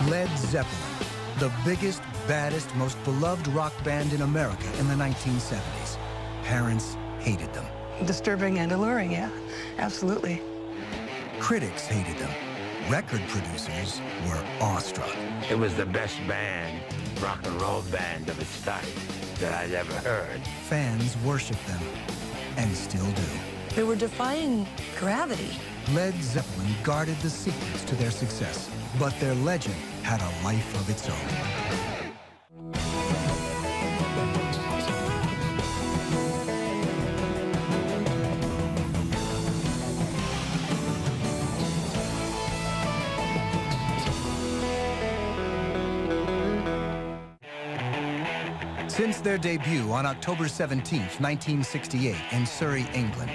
Led Zeppelin, the biggest, baddest, most beloved rock band in America in the 1970s. Parents hated them. Disturbing and alluring, yeah, absolutely. Critics hated them. Record producers were awestruck. It was the best band, rock and roll band of its type that I'd ever heard. Fans worshiped them, and still do. They were defying gravity. Led Zeppelin guarded the secrets to their success, but their legend had a life of its own. Since their debut on October 17, 1968 in Surrey, England,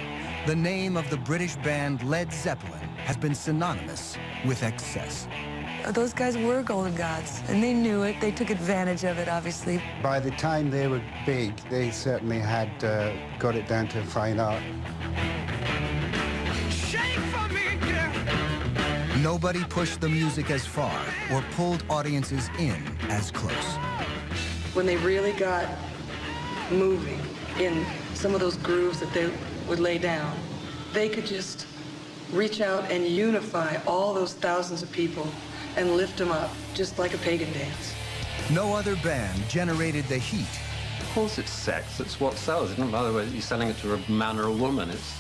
the name of the British band Led Zeppelin has been synonymous with excess. Those guys were golden gods, and they knew it. They took advantage of it, obviously. By the time they were big, they certainly had got it down to fine art. Nobody pushed the music as far or pulled audiences in as close. When they really got moving in some of those grooves that they would lay down, they could just reach out and unify all those thousands of people and lift them up, just like a pagan dance. No other band generated the heat. Of course it's sex, it's what sells. It doesn't matter whether you're selling it to a man or a woman. It's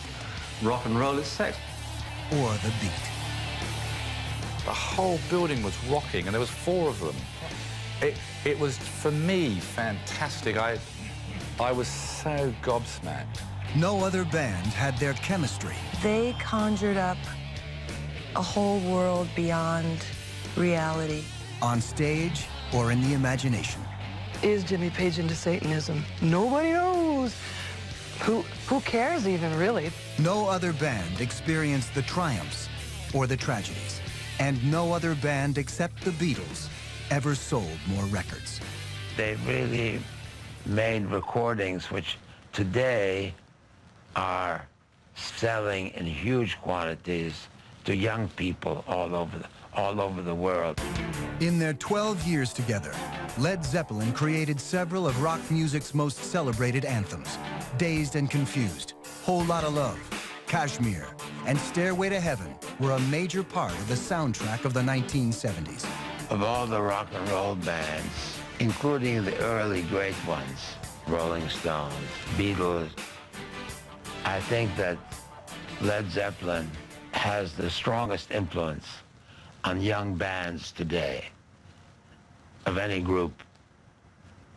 rock and roll, it's sex. Or the beat. The whole building was rocking, and there was 4 of them. It was, for me, fantastic. I was so gobsmacked. No other band had their chemistry. They conjured up a whole world beyond reality. On stage or in the imagination. Is Jimmy Page into Satanism? Nobody knows. Who cares even, really? No other band experienced the triumphs or the tragedies. And no other band except the Beatles ever sold more records. They really made recordings which today are selling in huge quantities to young people all over the world. In their 12 years together, Led Zeppelin created several of rock music's most celebrated anthems. Dazed and Confused, Whole Lotta Love, Kashmir, and Stairway to Heaven were a major part of the soundtrack of the 1970s. Of all the rock and roll bands, including the early great ones, Rolling Stones, Beatles, I think that Led Zeppelin has the strongest influence on young bands today of any group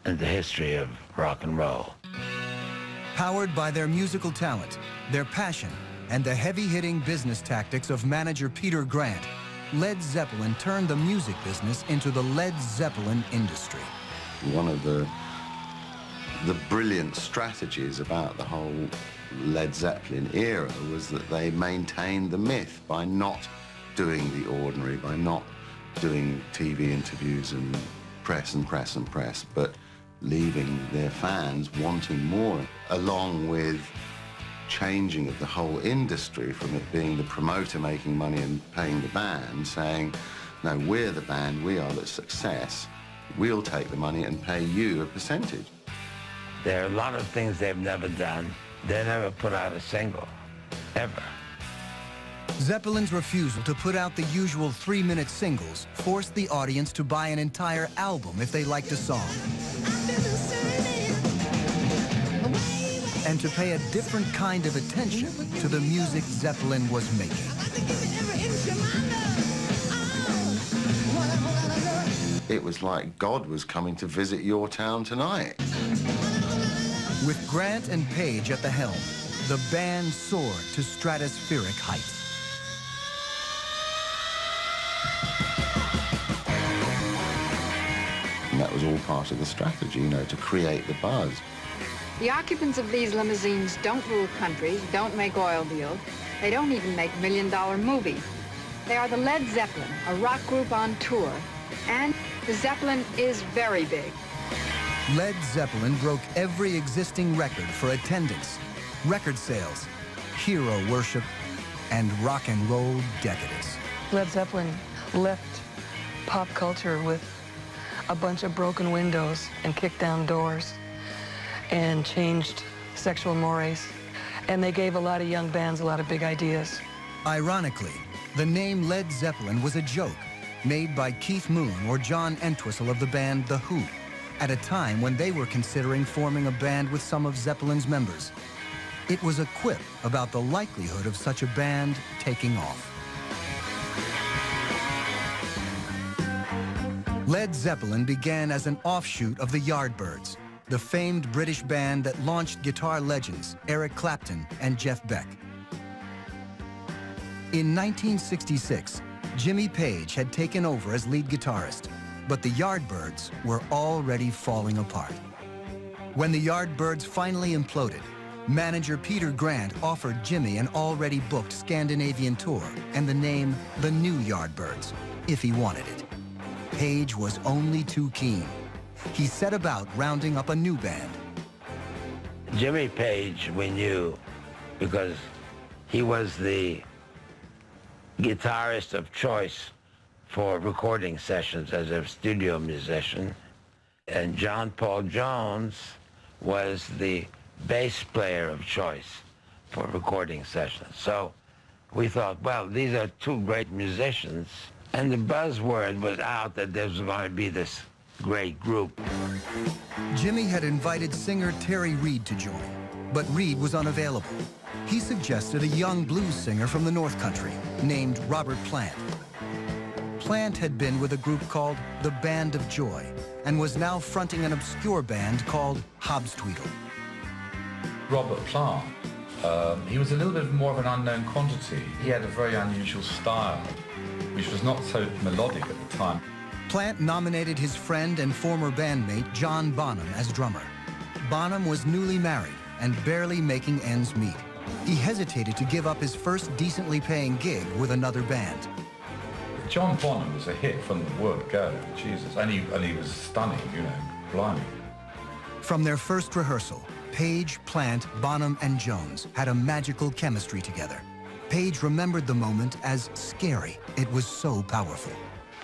in the history of rock and roll. Powered by their musical talent, their passion, and the heavy-hitting business tactics of manager Peter Grant, Led Zeppelin turned the music business into the Led Zeppelin industry. One of the brilliant strategies about the whole Led Zeppelin era was that they maintained the myth by not doing the ordinary, by not doing TV interviews and press, but leaving their fans wanting more, along with changing of the whole industry from it being the promoter making money and paying the band, saying, no, we're the band, we are the success, we'll take the money and pay you a percentage. There are a lot of things they've never done. They never put out a single, ever. Zeppelin's refusal to put out the usual 3-minute singles forced the audience to buy an entire album if they liked a song. And to pay a different kind of attention to the music Zeppelin was making. It was like God was coming to visit your town tonight. With Grant and Page at the helm, the band soared to stratospheric heights. And that was all part of the strategy, you know, to create the buzz. The occupants of these limousines don't rule countries, don't make oil deals. They don't even make million-dollar movies. They are the Led Zeppelin, a rock group on tour. And the Zeppelin is very big. Led Zeppelin broke every existing record for attendance, record sales, hero worship, and rock and roll decadence. Led Zeppelin left pop culture with a bunch of broken windows and kicked down doors and changed sexual mores. And they gave a lot of young bands a lot of big ideas. Ironically, the name Led Zeppelin was a joke made by Keith Moon or John Entwistle of the band The Who, at a time when they were considering forming a band with some of Zeppelin's members. It was a quip about the likelihood of such a band taking off. Led Zeppelin began as an offshoot of the Yardbirds, the famed British band that launched guitar legends Eric Clapton and Jeff Beck. In 1966, Jimmy Page had taken over as lead guitarist, but the Yardbirds were already falling apart. When the Yardbirds finally imploded, manager Peter Grant offered Jimmy an already booked Scandinavian tour and the name The New Yardbirds, if he wanted it. Page was only too keen. He set about rounding up a new band. Jimmy Page we knew because he was the guitarist of choice for recording sessions as a studio musician. And John Paul Jones was the bass player of choice for recording sessions. So we thought, well, these are two great musicians. And the buzzword was out that there was going to be this great group. Jimmy had invited singer Terry Reid to join, but Reid was unavailable. He suggested a young blues singer from the North Country named Robert Plant. Plant had been with a group called the Band of Joy and was now fronting an obscure band called Hobstweedle. Robert Plant, he was a little bit more of an unknown quantity. He had a very unusual style, which was not so melodic at the time. Plant nominated his friend and former bandmate John Bonham as drummer. Bonham was newly married and barely making ends meet. He hesitated to give up his first decently paying gig with another band. John Bonham was a hit from the word go, Jesus, and he was stunning, you know, blimey. From their first rehearsal, Page, Plant, Bonham, and Jones had a magical chemistry together. Page remembered the moment as scary. It was so powerful.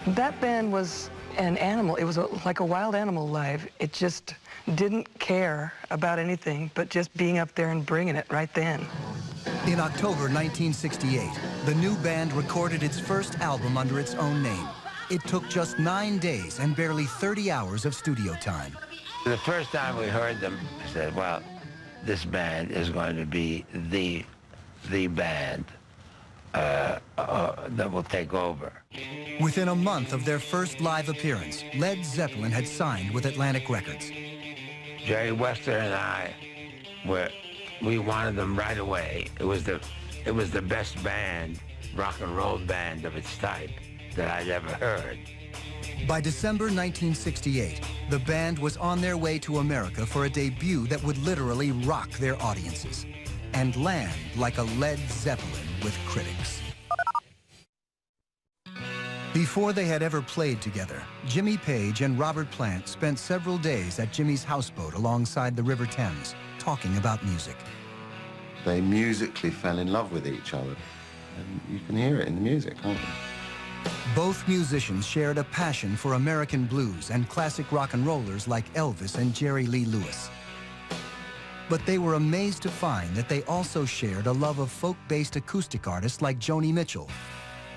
That band was an animal. It was like a wild animal live. It just didn't care about anything but just being up there and bringing it right then. In October 1968, the new band recorded its first album under its own name. It took just 9 days and barely 30 hours of studio time. The first time we heard them, I said, well, this band is going to be the band that will take over. Within a month of their first live appearance, Led Zeppelin had signed with Atlantic Records. Jerry Wester and I we wanted them right away. It was the best band, rock and roll band of its type that I'd ever heard. By December 1968, the band was on their way to America for a debut that would literally rock their audiences and land like a Led Zeppelin with critics. Before they had ever played together, Jimmy Page and Robert Plant spent several days at Jimmy's houseboat alongside the River Thames, talking about music. They musically fell in love with each other, and you can hear it in the music, can't you? Both musicians shared a passion for American blues and classic rock and rollers like Elvis and Jerry Lee Lewis. But they were amazed to find that they also shared a love of folk-based acoustic artists like Joni Mitchell,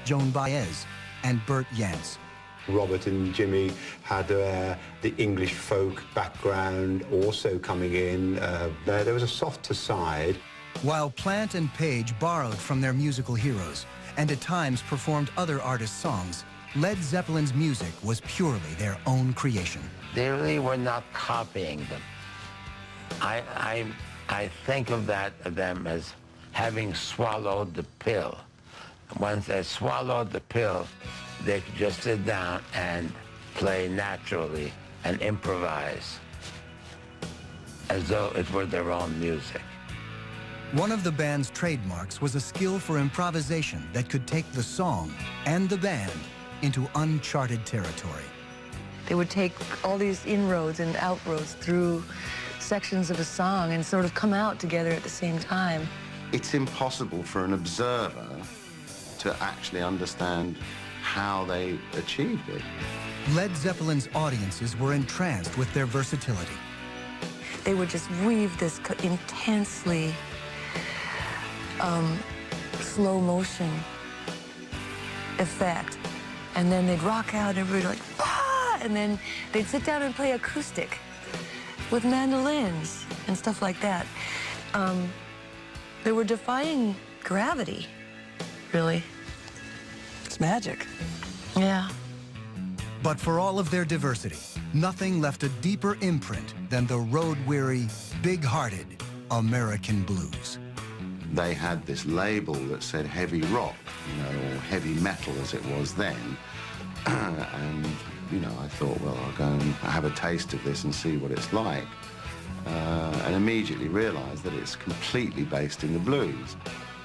Joan Baez, and Bert Jansch. Robert and Jimmy had the English folk background also coming in. There was a softer side. While Plant and Page borrowed from their musical heroes and at times performed other artists' songs, Led Zeppelin's music was purely their own creation. They really were not copying them. I think of them as having swallowed the pill. Once they swallowed the pill, they could just sit down and play naturally and improvise as though it were their own music. One of the band's trademarks was a skill for improvisation that could take the song and the band into uncharted territory. They would take all these inroads and outroads through sections of a song and sort of come out together at the same time. It's impossible for an observer to actually understand how they achieved it. Led Zeppelin's audiences were entranced with their versatility. They would just weave this intensely slow motion effect, and then they'd rock out and everybody like, ah! And then they'd sit down and play acoustic with mandolins and stuff like that. They were defying gravity, really. It's magic. Yeah. But for all of their diversity, nothing left a deeper imprint than the road-weary, big-hearted American blues. They had this label that said heavy rock, you know, or heavy metal as it was then. And, you know, I thought, well, I'll go and have a taste of this and see what it's like. And immediately realized that it's completely based in the blues.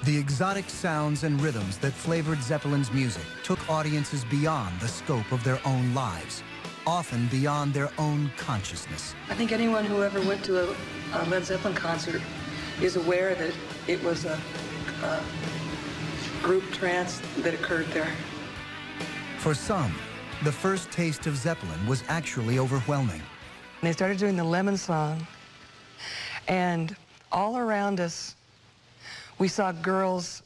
The exotic sounds and rhythms that flavored Zeppelin's music took audiences beyond the scope of their own lives, often beyond their own consciousness. I think anyone who ever went to a Led Zeppelin concert is aware that it was a group trance that occurred there. For some, the first taste of Zeppelin was actually overwhelming. They started doing the Lemon Song, and all around us, we saw girls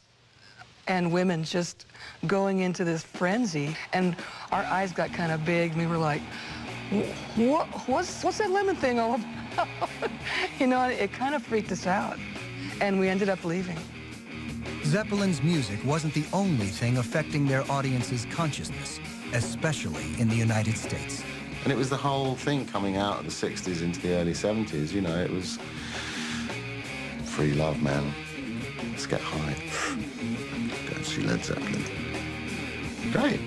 and women just going into this frenzy, and our eyes got kind of big, and we were like, what's that lemon thing all about? You know, it kind of freaked us out, and we ended up leaving. Zeppelin's music wasn't the only thing affecting their audience's consciousness, especially in the United States. And it was the whole thing coming out of the 60s into the early 70s, you know, it was free love, man. Let's get high. Go and see Led Zeppelin. Great.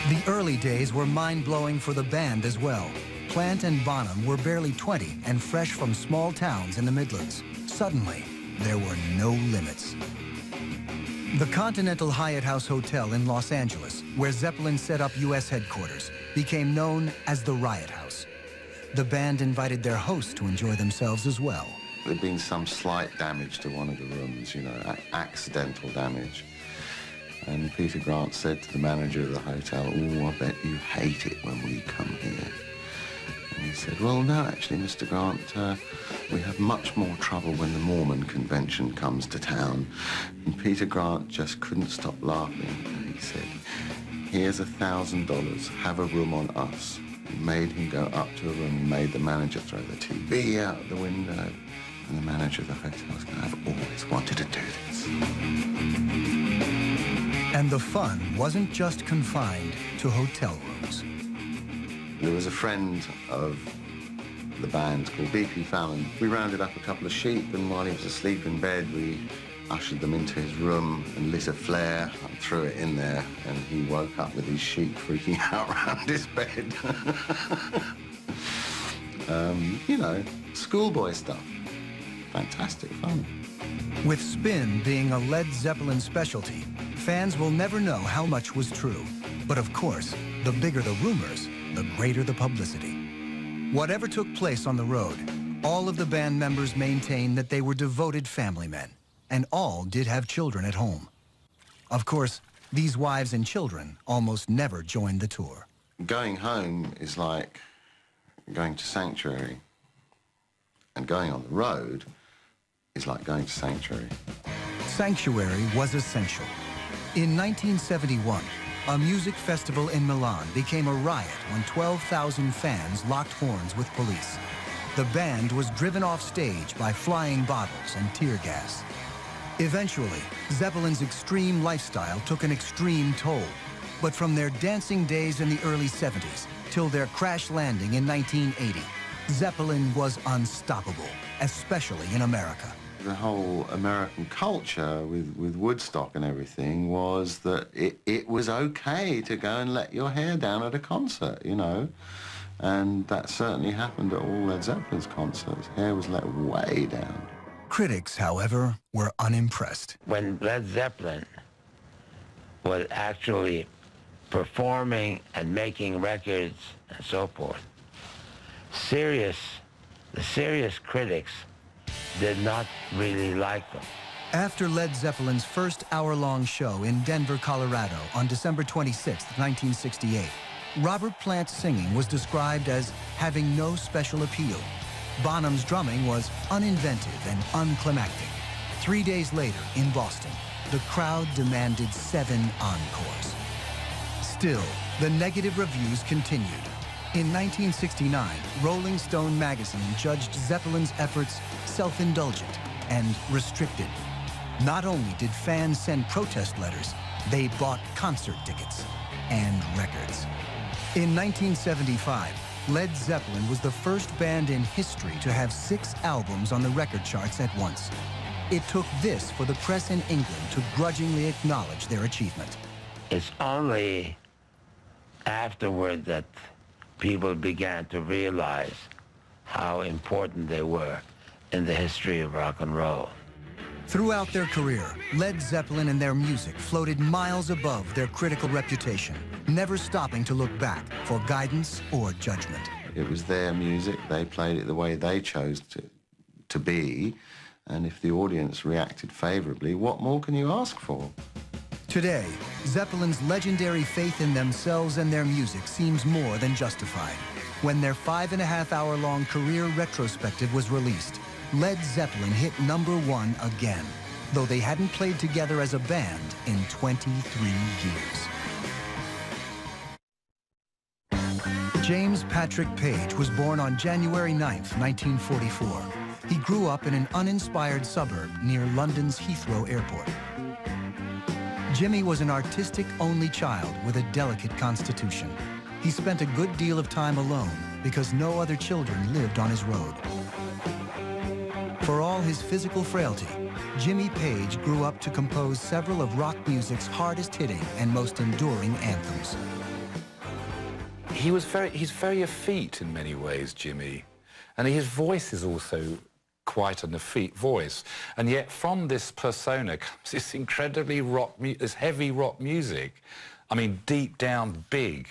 The early days were mind-blowing for the band as well. Plant and Bonham were barely 20 and fresh from small towns in the Midlands. Suddenly, there were no limits. The Continental Hyatt House Hotel in Los Angeles, where Zeppelin set up U.S. headquarters, became known as the Riot House. The band invited their hosts to enjoy themselves as well. There'd been some slight damage to one of the rooms, you know, accidental damage. And Peter Grant said to the manager of the hotel, "Oh, I bet you hate it when we come here." And he said, "Well, no, actually, Mr. Grant, we have much more trouble when the Mormon convention comes to town." And Peter Grant just couldn't stop laughing. And he said, "Here's $1,000, have a room on us." He made him go up to a room and made the manager throw the TV out the window. And the manager of the hotel was going, "I've always wanted to do this." And the fun wasn't just confined to hotel rooms. There was a friend of the band called B.P. Fallon. We rounded up a couple of sheep, and while he was asleep in bed, we ushered them into his room and lit a flare and threw it in there, and he woke up with his sheep freaking out around his bed. You know, schoolboy stuff. Fantastic fun. With spin being a Led Zeppelin specialty, fans will never know how much was true. But of course, the bigger the rumors, the greater the publicity. Whatever took place on the road, all of the band members maintained that they were devoted family men, and all did have children at home. Of course, these wives and children almost never joined the tour. Going home is like going to Sanctuary, and going on the road is like going to Sanctuary. Sanctuary was essential. In 1971, a music festival in Milan became a riot when 12,000 fans locked horns with police. The band was driven off stage by flying bottles and tear gas. Eventually, Zeppelin's extreme lifestyle took an extreme toll. But from their dancing days in the early 70s till their crash landing in 1980, Zeppelin was unstoppable, especially in America. The whole American culture with Woodstock and everything was that it was okay to go and let your hair down at a concert, you know. And that certainly happened at all Led Zeppelin's concerts. Hair was let way down. Critics, however, were unimpressed. When Led Zeppelin was actually performing and making records and so forth, the serious critics did not really like them. After Led Zeppelin's first hour-long show in Denver, Colorado on December 26, 1968, Robert Plant's singing was described as having no special appeal. Bonham's drumming was uninventive and unclimactic. 3 days later, in Boston, the crowd demanded 7 encores. Still, the negative reviews continued. In 1969, Rolling Stone magazine judged Zeppelin's efforts self-indulgent and restricted. Not only did fans send protest letters, they bought concert tickets and records. In 1975, Led Zeppelin was the first band in history to have 6 albums on the record charts at once. It took this for the press in England to grudgingly acknowledge their achievement. It's only afterward that people began to realize how important they were in the history of rock and roll. Throughout their career, Led Zeppelin and their music floated miles above their critical reputation, never stopping to look back for guidance or judgment. It was their music. They played it the way they chose to be. And if the audience reacted favorably, what more can you ask for? Today, Zeppelin's legendary faith in themselves and their music seems more than justified. When their 5.5-hour-long career retrospective was released, Led Zeppelin hit #1 again, though they hadn't played together as a band in 23 years. James Patrick Page was born on January 9, 1944. He grew up in an uninspired suburb near London's Heathrow Airport. Jimmy was an artistic only child with a delicate constitution. He spent a good deal of time alone because no other children lived on his road. For all his physical frailty, Jimmy Page grew up to compose several of rock music's hardest-hitting and most enduring anthems. He's very effete in many ways, Jimmy. And his voice is also quite an effete voice. And yet from this persona comes this incredibly this heavy rock music. I mean, deep down, big.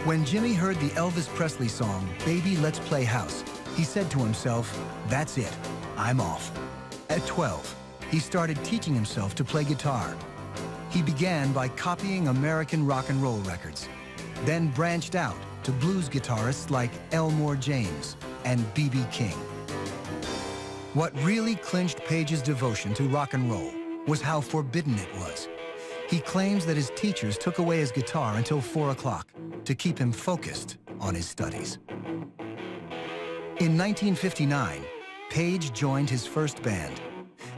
When Jimmy heard the Elvis Presley song, Baby Let's Play House, he said to himself, that's it, I'm off. At 12, he started teaching himself to play guitar. He began by copying American rock and roll records, then branched out to blues guitarists like Elmore James and B.B. King. What really clinched Page's devotion to rock and roll was how forbidden it was. He claims that his teachers took away his guitar until 4 o'clock to keep him focused on his studies. In 1959, Page joined his first band.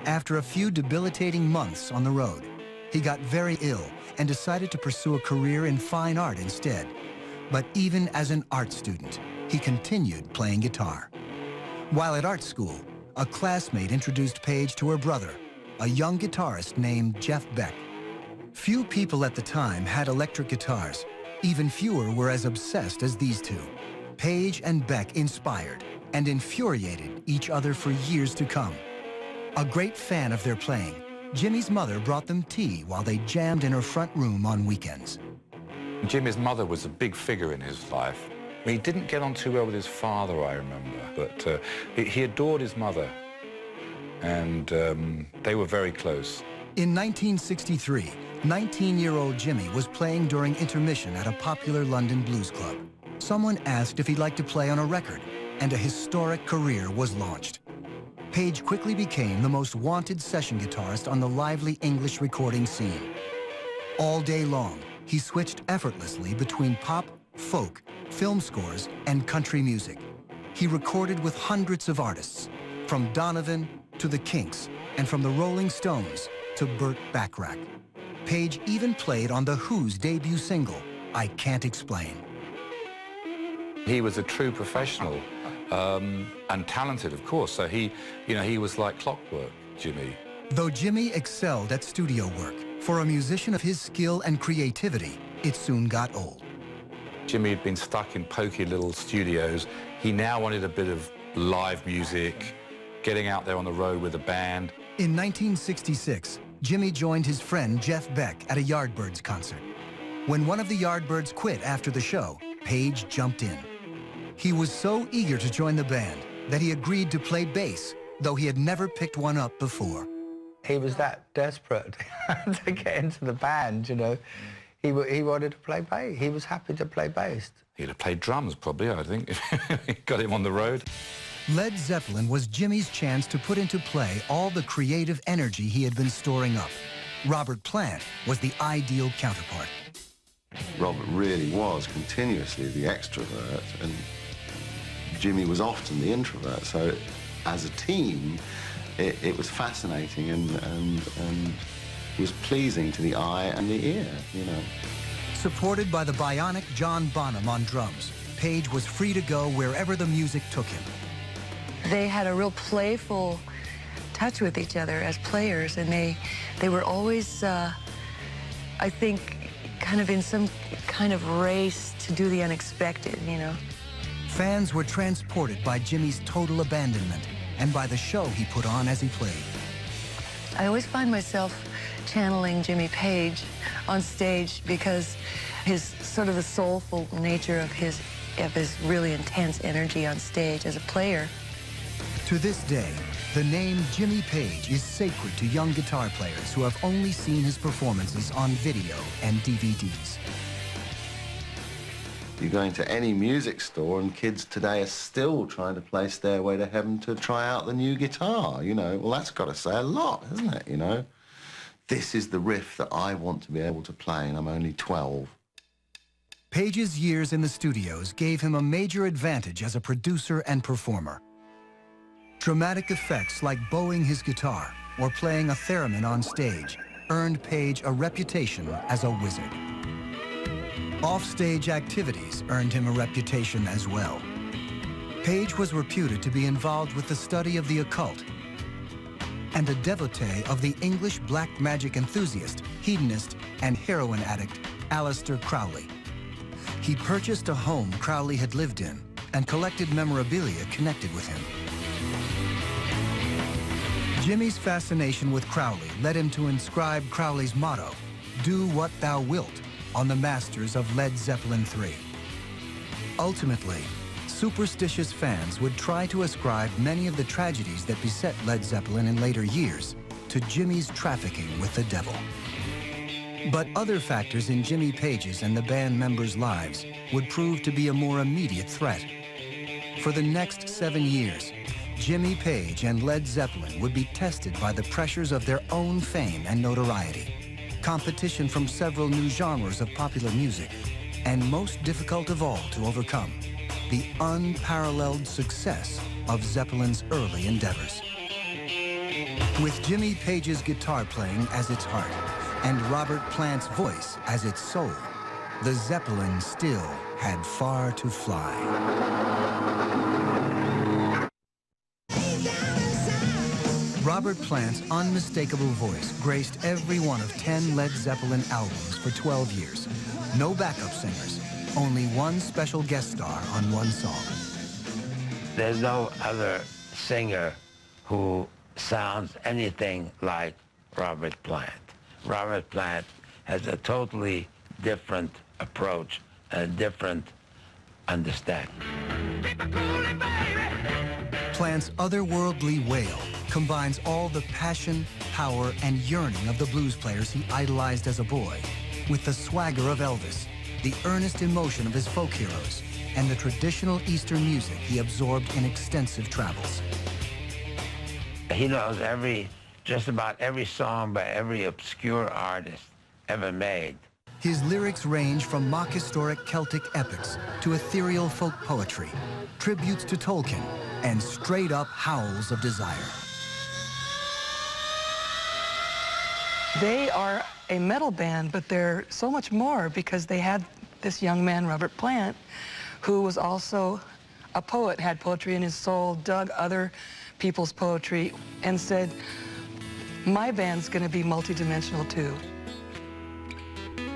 After a few debilitating months on the road, he got very ill and decided to pursue a career in fine art instead. But even as an art student, he continued playing guitar. While at art school, a classmate introduced Page to her brother, a young guitarist named Jeff Beck. Few people at the time had electric guitars. Even fewer were as obsessed as these two. Page and Beck inspired and infuriated each other for years to come. A great fan of their playing, Jimmy's mother brought them tea while they jammed in her front room on weekends. Jimmy's mother was a big figure in his life. I mean, he didn't get on too well with his father, I remember, but he adored his mother, and they were very close. In 1963, 19-year-old Jimmy was playing during intermission at a popular London blues club. Someone asked if he'd like to play on a record, and a historic career was launched. Page quickly became the most wanted session guitarist on the lively English recording scene. All day long, he switched effortlessly between pop, folk, film scores, and country music. He recorded with hundreds of artists, from Donovan to the Kinks, and from the Rolling Stones to Burt Bacharach. Page even played on The Who's debut single, I Can't Explain. He was a true professional, and talented, of course, so he was like clockwork, Jimmy. Though Jimmy excelled at studio work, for a musician of his skill and creativity, it soon got old. Jimmy had been stuck in poky little studios. He now wanted a bit of live music, getting out there on the road with a band. In 1966, Jimmy joined his friend Jeff Beck at a Yardbirds concert. When one of the Yardbirds quit after the show, Page jumped in. He was so eager to join the band that he agreed to play bass though he had never picked one up before. He was that desperate to get into the band, you know. He wanted to play bass. He was happy to play bass. He'd have played drums, probably, I think, if he got him on the road. Led Zeppelin was Jimmy's chance to put into play all the creative energy he had been storing up. Robert Plant was the ideal counterpart. Robert really was continuously the extrovert, and Jimmy was often the introvert. So as a team, it was fascinating and was pleasing to the eye and the ear, you know. Supported by the bionic John Bonham on drums, Page was free to go wherever the music took him. They had a real playful touch with each other as players, and they were always, I think, kind of in some kind of race to do the unexpected, you know. Fans were transported by Jimmy's total abandonment and by the show he put on as he played. I always find myself channeling Jimmy Page on stage because his sort of the soulful nature of his really intense energy on stage as a player. To this day, the name Jimmy Page is sacred to young guitar players who have only seen his performances on video and DVDs. You go into any music store and kids today are still trying to play Stairway to Heaven to try out the new guitar, you know. Well, that's got to say a lot, isn't it, you know? This is the riff that I want to be able to play, and I'm only 12. Page's years in the studios gave him a major advantage as a producer and performer. Dramatic effects like bowing his guitar or playing a theremin on stage earned Page a reputation as a wizard. Offstage activities earned him a reputation as well. Page was reputed to be involved with the study of the occult and a devotee of the English black magic enthusiast, hedonist, and heroin addict Aleister Crowley. He purchased a home Crowley had lived in and collected memorabilia connected with him. Jimmy's fascination with Crowley led him to inscribe Crowley's motto, "Do what thou wilt," on the masters of Led Zeppelin III. Ultimately, superstitious fans would try to ascribe many of the tragedies that beset Led Zeppelin in later years to Jimmy's trafficking with the devil. But other factors in Jimmy Page's and the band members' lives would prove to be a more immediate threat. For the next 7 years, Jimmy Page and Led Zeppelin would be tested by the pressures of their own fame and notoriety, competition from several new genres of popular music, and most difficult of all to overcome, the unparalleled success of Zeppelin's early endeavors. With Jimmy Page's guitar playing as its heart and Robert Plant's voice as its soul, the Zeppelin still had far to fly. Robert Plant's unmistakable voice graced every one of 10 Led Zeppelin albums for 12 years. No backup singers, only one special guest star on one song. There's no other singer who sounds anything like Robert Plant. Robert Plant has a totally different approach and a different understanding. Plant's otherworldly wail combines all the passion, power, and yearning of the blues players he idolized as a boy with the swagger of Elvis, the earnest emotion of his folk heroes, and the traditional Eastern music he absorbed in extensive travels. He knows just about every song by every obscure artist ever made. His lyrics range from mock historic Celtic epics to ethereal folk poetry, tributes to Tolkien, and straight-up howls of desire. They are a metal band, but they're so much more because they had this young man, Robert Plant, who was also a poet, had poetry in his soul, dug other people's poetry, and said, my band's going to be multidimensional too.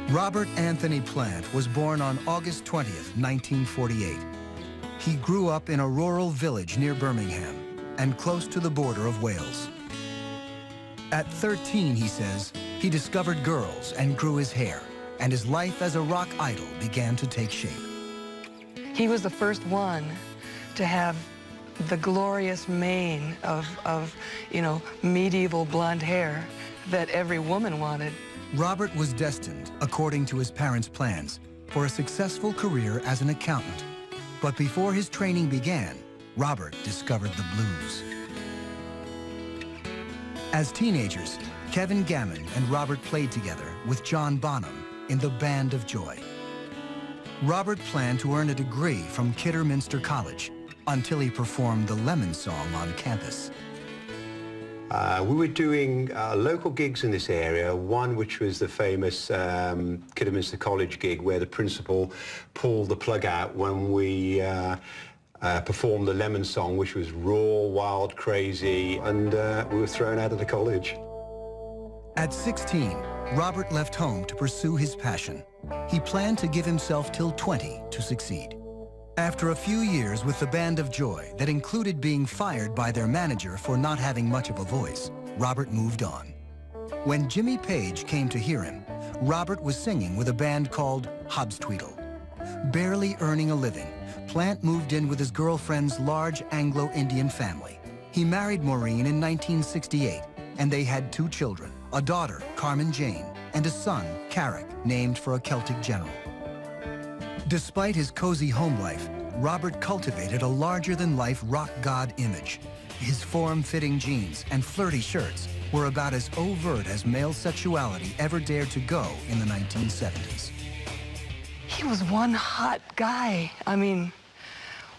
Robert Anthony Plant was born on August 20th, 1948. He grew up in a rural village near Birmingham and close to the border of Wales. At 13, he says, he discovered girls and grew his hair, and his life as a rock idol began to take shape. He was the first one to have the glorious mane of, you know, medieval blonde hair that every woman wanted. Robert was destined, according to his parents' plans, for a successful career as an accountant. But before his training began, Robert discovered the blues. As teenagers, Kevin Gammon and Robert played together with John Bonham in the Band of Joy. Robert planned to earn a degree from Kidderminster College until he performed the Lemon Song on campus. We were doing local gigs in this area, one which was the famous Kidderminster College gig where the principal pulled the plug out when we performed the Lemon Song, which was raw, wild, crazy, and we were thrown out of the college. At 16, Robert left home to pursue his passion. He planned to give himself till 20 to succeed. After a few years with the Band of Joy that included being fired by their manager for not having much of a voice, Robert moved on. When Jimmy Page came to hear him, Robert was singing with a band called Hobstweedle. Barely earning a living, Plant moved in with his girlfriend's large Anglo-Indian family. He married Maureen in 1968, and they had 2 children, a daughter, Carmen Jane, and a son, Carrick, named for a Celtic general. Despite his cozy home life, Robert cultivated a larger-than-life rock god image. His form-fitting jeans and flirty shirts were about as overt as male sexuality ever dared to go in the 1970s. He was one hot guy. I mean,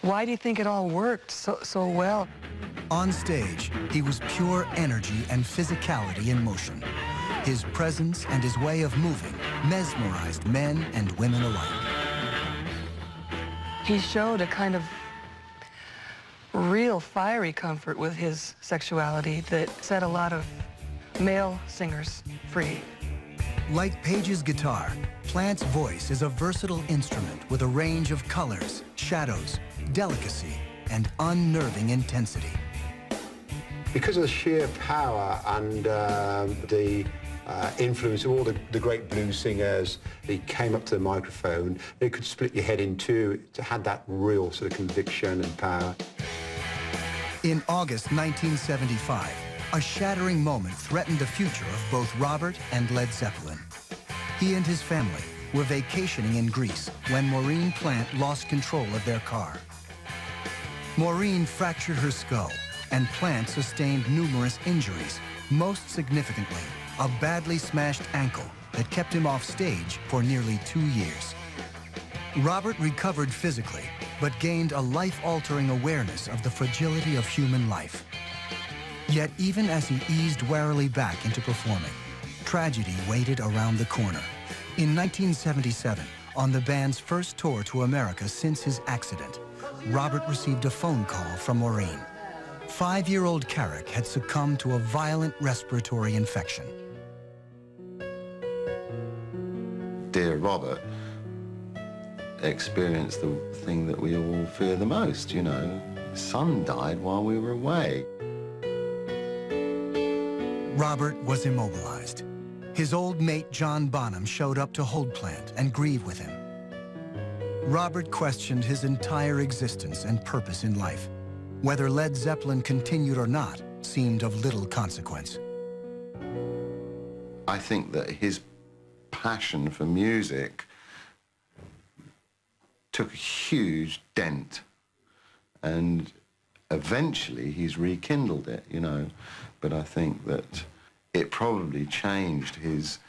why do you think it all worked so well? On stage, he was pure energy and physicality in motion. His presence and his way of moving mesmerized men and women alike. He showed a kind of real fiery comfort with his sexuality that set a lot of male singers free. Like Page's guitar, Plant's voice is a versatile instrument with a range of colors, shadows, delicacy, and unnerving intensity. Because of the sheer power and the influence of all the great blues singers, they came up to the microphone, they could split your head in two. It had that real sort of conviction and power. In August 1975, a shattering moment threatened the future of both Robert and Led Zeppelin. He and his family were vacationing in Greece when Maureen Plant lost control of their car. Maureen fractured her skull, and Plant sustained numerous injuries, most significantly, a badly smashed ankle that kept him off stage for nearly 2 years. Robert recovered physically, but gained a life-altering awareness of the fragility of human life. Yet even as he eased warily back into performing, tragedy waited around the corner. In 1977, on the band's first tour to America since his accident, Robert received a phone call from Maureen. 5-year-old Carrick had succumbed to a violent respiratory infection. Dear Robert experienced the thing that we all fear the most, you know. His son died while we were away. Robert was immobilized. His old mate John Bonham showed up to hold Plant and grieve with him. Robert questioned his entire existence and purpose in life. Whether Led Zeppelin continued or not seemed of little consequence. I think that his passion for music took a huge dent, and eventually he's rekindled it, you know. But I think that it probably changed his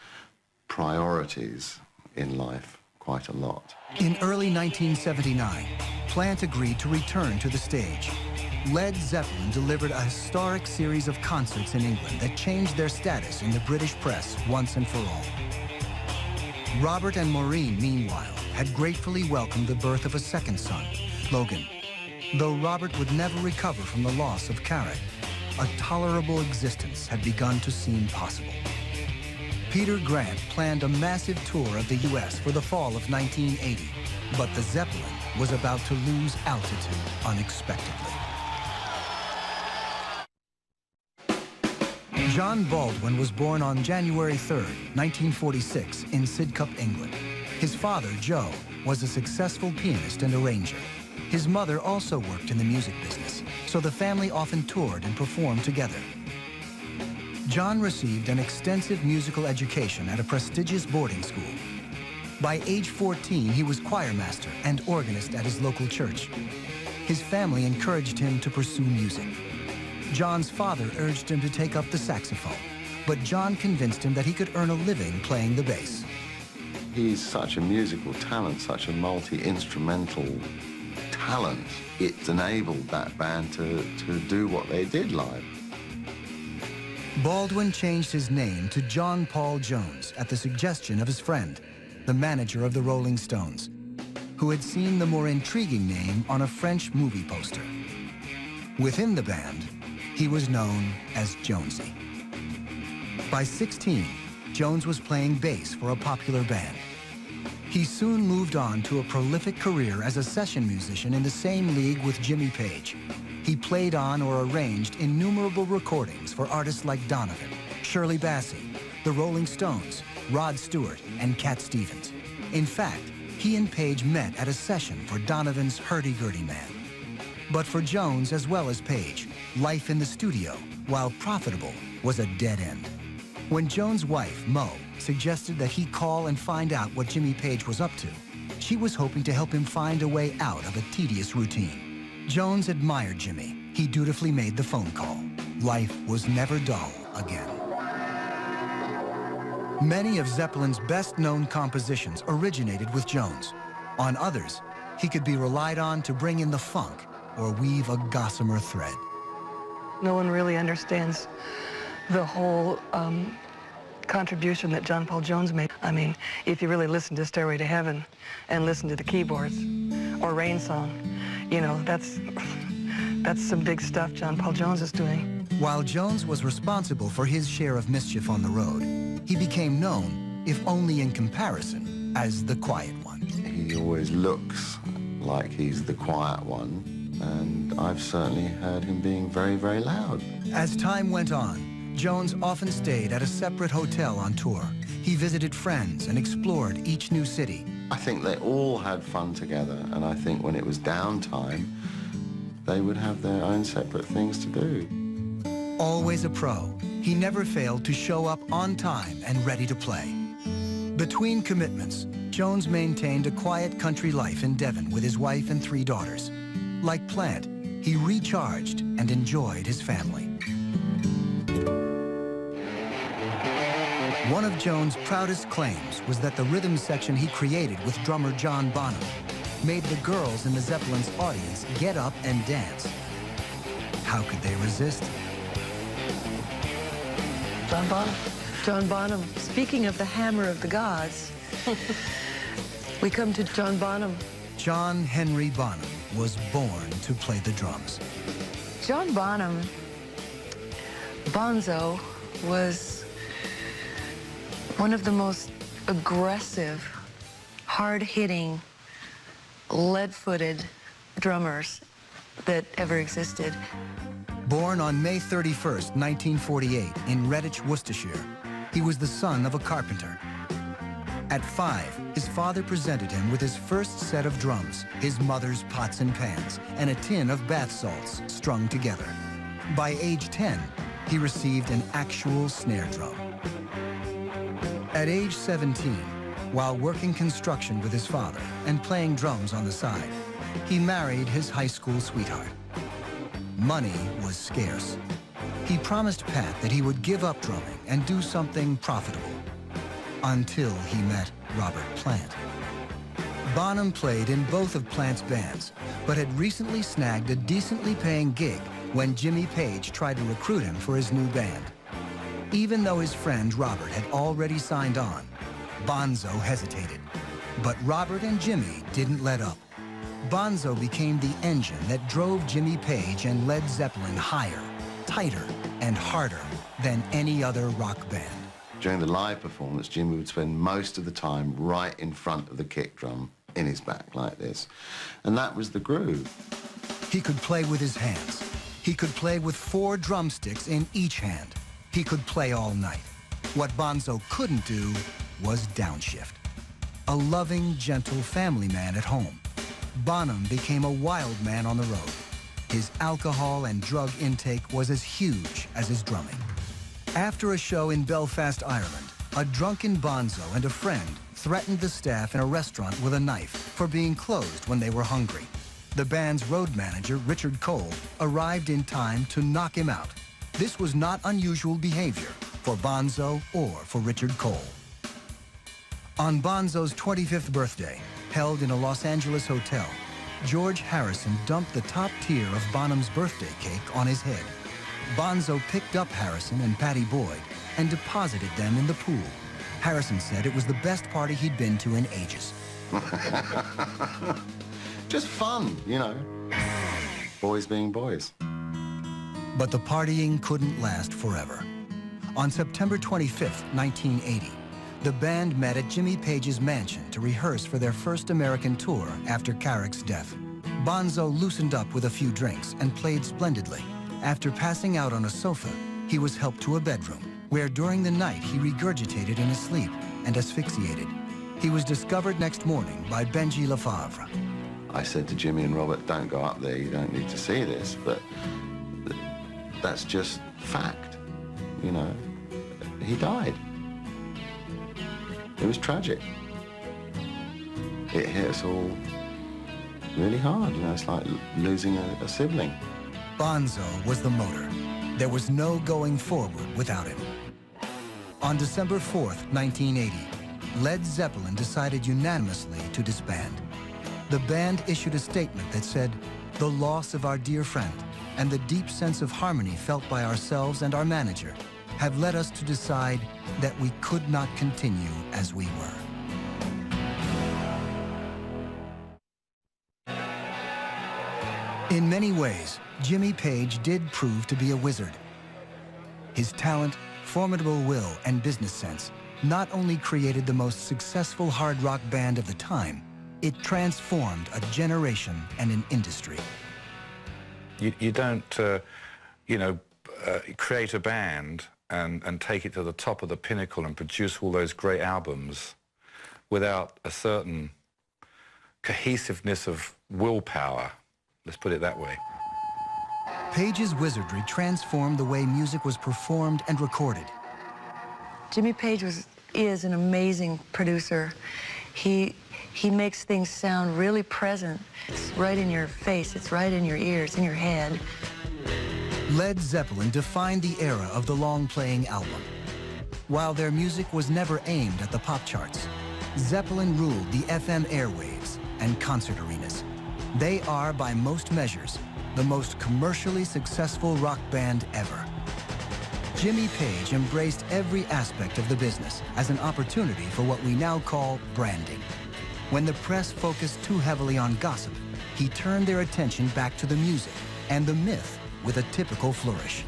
priorities in life quite a lot. In early 1979, Plant agreed to return to the stage. Led Zeppelin delivered a historic series of concerts in England that changed their status in the British press once and for all. Robert and Maureen, meanwhile, had gratefully welcomed the birth of a second son, Logan. Though Robert would never recover from the loss of Carrick, a tolerable existence had begun to seem possible. Peter Grant planned a massive tour of the U.S. for the fall of 1980, but the Zeppelin was about to lose altitude unexpectedly. John Baldwin was born on January 3rd, 1946, in Sidcup, England. His father, Joe, was a successful pianist and arranger. His mother also worked in the music business, so the family often toured and performed together. John received an extensive musical education at a prestigious boarding school. By age 14, he was choir master and organist at his local church. His family encouraged him to pursue music. John's father urged him to take up the saxophone, but John convinced him that he could earn a living playing the bass. He's such a musical talent, such a multi-instrumental talent. It's enabled that band to do what they did live. Baldwin changed his name to John Paul Jones at the suggestion of his friend, the manager of the Rolling Stones, who had seen the more intriguing name on a French movie poster. Within the band, he was known as Jonesy. By 16, Jones was playing bass for a popular band. He soon moved on to a prolific career as a session musician in the same league with Jimmy Page. He played on or arranged innumerable recordings for artists like Donovan, Shirley Bassey, the Rolling Stones, Rod Stewart, and Cat Stevens. In fact, he and Page met at a session for Donovan's Hurdy-Gurdy Man. But for Jones, as well as Page, life in the studio, while profitable, was a dead end. When Jones' wife, Mo, suggested that he call and find out what Jimmy Page was up to, she was hoping to help him find a way out of a tedious routine. Jones admired Jimmy. He dutifully made the phone call. Life was never dull again. Many of Zeppelin's best-known compositions originated with Jones. On others, he could be relied on to bring in the funk or weave a gossamer thread. No one really understands the whole contribution that John Paul Jones made. I mean, if you really listen to Stairway to Heaven and listen to the keyboards or Rain Song, you know, that's some big stuff John Paul Jones is doing. While Jones was responsible for his share of mischief on the road, he became known, if only in comparison, as the quiet one. He always looks like he's the quiet one, and I've certainly heard him being very, very loud. As time went on, Jones often stayed at a separate hotel on tour. He visited friends and explored each new city. I think they all had fun together, and I think when it was downtime, they would have their own separate things to do. Always a pro, he never failed to show up on time and ready to play. Between commitments, Jones maintained a quiet country life in Devon with his wife and 3 daughters. Like Plant, he recharged and enjoyed his family. One of Jones' proudest claims was that the rhythm section he created with drummer John Bonham made the girls in the Zeppelin's audience get up and dance. How could they resist? John Bonham. John Bonham. Speaking of the hammer of the gods, we come to John Bonham. John Henry Bonham was born to play the drums. John Bonham, Bonzo, was one of the most aggressive, hard-hitting, lead-footed drummers that ever existed. Born on May 31st, 1948, in Redditch, Worcestershire, he was the son of a carpenter. At 5, his father presented him with his first set of drums, his mother's pots and pans, and a tin of bath salts strung together. By age 10, he received an actual snare drum. At age 17, while working construction with his father and playing drums on the side, he married his high school sweetheart. Money was scarce. He promised Pat that he would give up drumming and do something profitable, until he met Robert Plant. Bonham played in both of Plant's bands, but had recently snagged a decently paying gig when Jimmy Page tried to recruit him for his new band. Even though his friend Robert had already signed on, Bonzo hesitated. But Robert and Jimmy didn't let up. Bonzo became the engine that drove Jimmy Page and Led Zeppelin higher, tighter, and harder than any other rock band. During the live performance, Jimmy would spend most of the time right in front of the kick drum, in his back like this. And that was the groove. He could play with his hands. He could play with 4 drumsticks in each hand. He could play all night. What Bonzo couldn't do was downshift. A loving, gentle family man at home, Bonham became a wild man on the road. His alcohol and drug intake was as huge as his drumming. After a show in Belfast, Ireland, a drunken bonzo and a friend threatened the staff in a restaurant with a knife for being closed when they were hungry. The band's road manager, Richard Cole, arrived in time to knock him out. This was not unusual behavior for Bonzo or for Richard Cole. On Bonzo's 25th birthday, held in a Los Angeles hotel, George Harrison dumped the top tier of Bonham's birthday cake on his head. Bonzo picked up Harrison and Pattie Boyd and deposited them in the pool. Harrison said it was the best party he'd been to in ages. Just fun, you know. Boys being boys. But the partying couldn't last forever. On September 25th, 1980, the band met at Jimmy Page's mansion to rehearse for their first American tour after Carrick's death. Bonzo loosened up with a few drinks and played splendidly. After passing out on a sofa, he was helped to a bedroom, where during the night he regurgitated in his sleep and asphyxiated. He was discovered next morning by Benji LeFevre. I said to Jimmy and Robert, don't go up there, you don't need to see this, but that's just fact, you know. He died. It was tragic. It hit us all really hard, you know, it's like losing a sibling. Bonzo was the motor. There was no going forward without him. On December 4th, 1980, Led Zeppelin decided unanimously to disband. The band issued a statement that said, "The loss of our dear friend and the deep sense of harmony felt by ourselves and our manager have led us to decide that we could not continue as we were." In many ways, Jimmy Page did prove to be a wizard. His talent, formidable will, and business sense not only created the most successful hard rock band of the time, it transformed a generation and an industry. You don't, create a band and take it to the top of the pinnacle and produce all those great albums without a certain cohesiveness of willpower. Let's put it that way. Page's wizardry transformed the way music was performed and recorded. Jimmy Page is an amazing producer. He makes things sound really present. It's right in your face, it's right in your ears, in your head. Led Zeppelin defined the era of the long-playing album. While their music was never aimed at the pop charts, Zeppelin ruled the FM airwaves and concert arenas. They are, by most measures, the most commercially successful rock band ever. Jimmy Page embraced every aspect of the business as an opportunity for what we now call branding. When the press focused too heavily on gossip, he turned their attention back to the music and the myth with a typical flourish.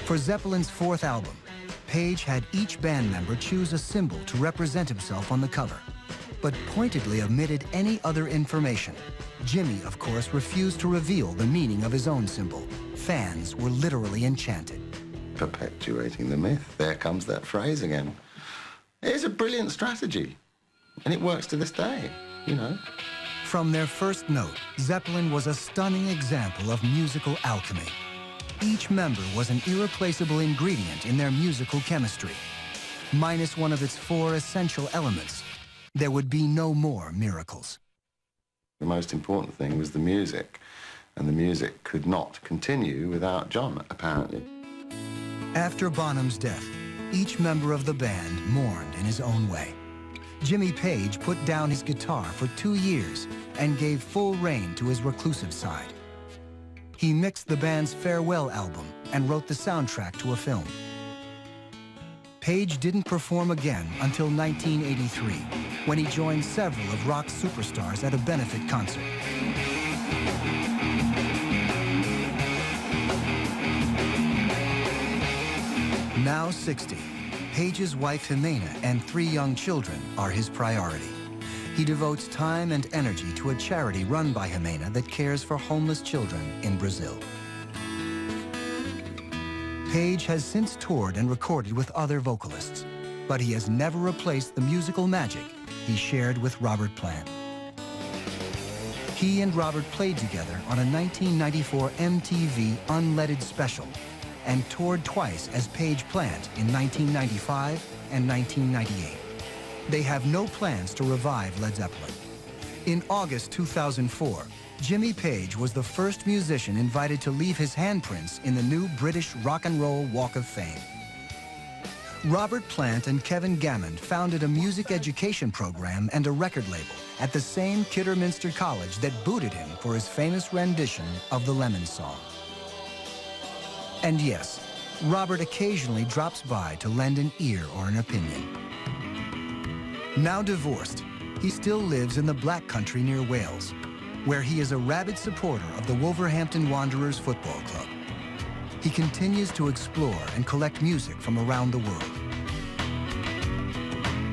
For Zeppelin's fourth album, Page had each band member choose a symbol to represent himself on the cover, but pointedly omitted any other information. Jimmy, of course, refused to reveal the meaning of his own symbol. Fans were literally enchanted. Perpetuating the myth. There comes that phrase again. It's a brilliant strategy, and it works to this day, you know. From their first note, Zeppelin was a stunning example of musical alchemy. Each member was an irreplaceable ingredient in their musical chemistry. Minus one of its four essential elements, there would be no more miracles. The most important thing was the music, and the music could not continue without John, apparently. After Bonham's death, each member of the band mourned in his own way. Jimmy Page put down his guitar for 2 years and gave full rein to his reclusive side. He mixed the band's farewell album and wrote the soundtrack to a film. Page didn't perform again until 1983, when he joined several of rock's superstars at a benefit concert. Now 60, Page's wife Jimena and 3 young children are his priority. He devotes time and energy to a charity run by Jimena that cares for homeless children in Brazil. Page has since toured and recorded with other vocalists, but he has never replaced the musical magic he shared with Robert Plant. He and Robert played together on a 1994 MTV Unleaded special and toured twice as Page Plant in 1995 and 1998. They have no plans to revive Led Zeppelin. In August 2004, Jimmy Page was the first musician invited to leave his handprints in the new British Rock and Roll Walk of Fame. Robert Plant and Kevin Gammond founded a music education program and a record label at the same Kidderminster College that booted him for his famous rendition of the Lemon Song. And yes, Robert occasionally drops by to lend an ear or an opinion. Now divorced, he still lives in the Black Country near Wales, where he is a rabid supporter of the Wolverhampton Wanderers Football Club. He continues to explore and collect music from around the world.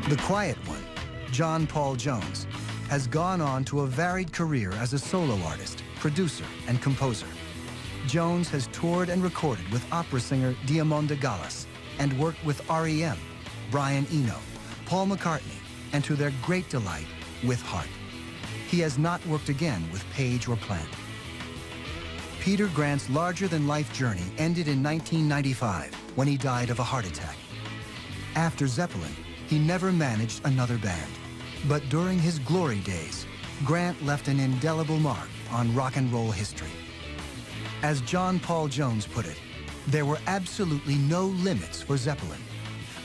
The quiet one, John Paul Jones, has gone on to a varied career as a solo artist, producer, and composer. Jones has toured and recorded with opera singer Diamonda Gallas and worked with REM, Brian Eno, Paul McCartney, and to their great delight, with Heart. He has not worked again with Page or Plant. Peter Grant's larger-than-life journey ended in 1995 when he died of a heart attack. After Zeppelin, he never managed another band. But during his glory days, Grant left an indelible mark on rock and roll history. As John Paul Jones put it, there were absolutely no limits for Zeppelin.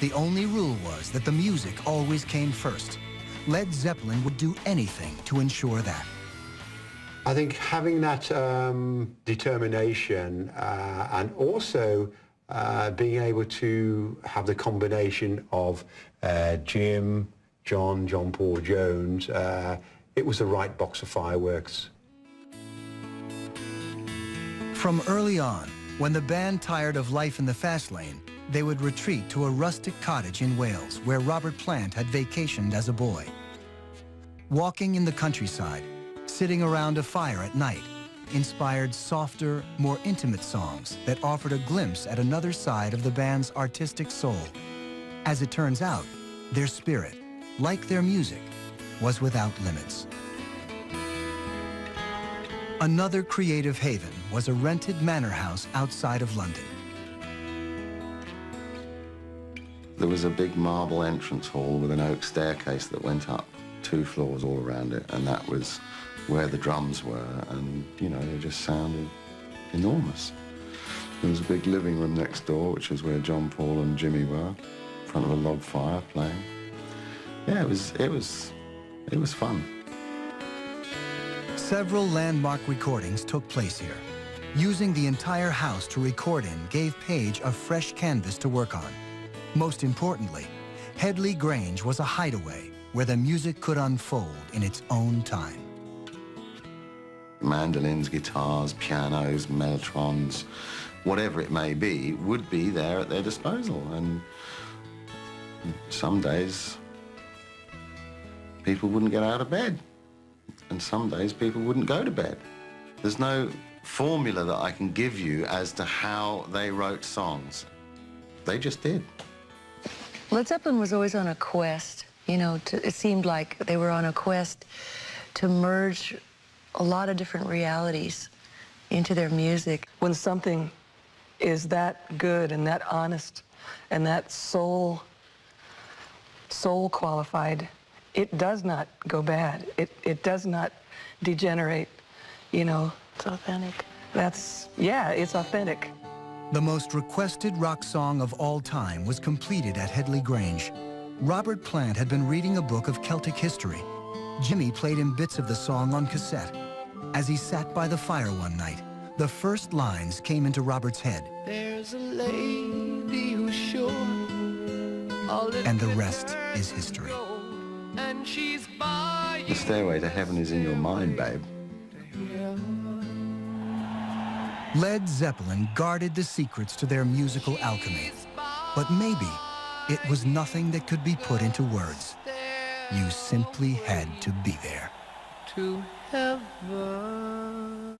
The only rule was that the music always came first. Led Zeppelin would do anything to ensure that. I think having that determination and also being able to have the combination of Jim, John Paul Jones, it was the right box of fireworks. From early on, when the band tired of life in the fast lane, they would retreat to a rustic cottage in Wales where Robert Plant had vacationed as a boy. Walking in the countryside, sitting around a fire at night, inspired softer, more intimate songs that offered a glimpse at another side of the band's artistic soul. As it turns out, their spirit, like their music, was without limits. Another creative haven was a rented manor house outside of London. There was a big marble entrance hall with an oak staircase that went up 2 floors all around it, and that was where the drums were, and, you know, they just sounded enormous. There was a big living room next door, which was where John Paul and Jimmy were, in front of a log fire playing. Yeah, it was fun. Several landmark recordings took place here. Using the entire house to record in gave Page a fresh canvas to work on. Most importantly, Headley Grange was a hideaway where the music could unfold in its own time. Mandolins, guitars, pianos, mellotrons, whatever it may be, would be there at their disposal. And some days, people wouldn't get out of bed. And some days, people wouldn't go to bed. There's no formula that I can give you as to how they wrote songs. They just did. Led Zeppelin was always on a quest, you know, it seemed like they were on a quest to merge a lot of different realities into their music. When something is that good and that honest and that soul qualified, it does not go bad. It does not degenerate, you know. It's authentic. Yeah, it's authentic. The most requested rock song of all time was completed at Headley Grange. Robert Plant had been reading a book of Celtic history. Jimmy played him bits of the song on cassette. As he sat by the fire one night, the first lines came into Robert's head. There's a lady who's sure, And the rest is history. and she's by The stairway to heaven is in your mind, babe. Led Zeppelin guarded the secrets to their musical alchemy. But maybe it was nothing that could be put into words. You simply had to be there. to heaven.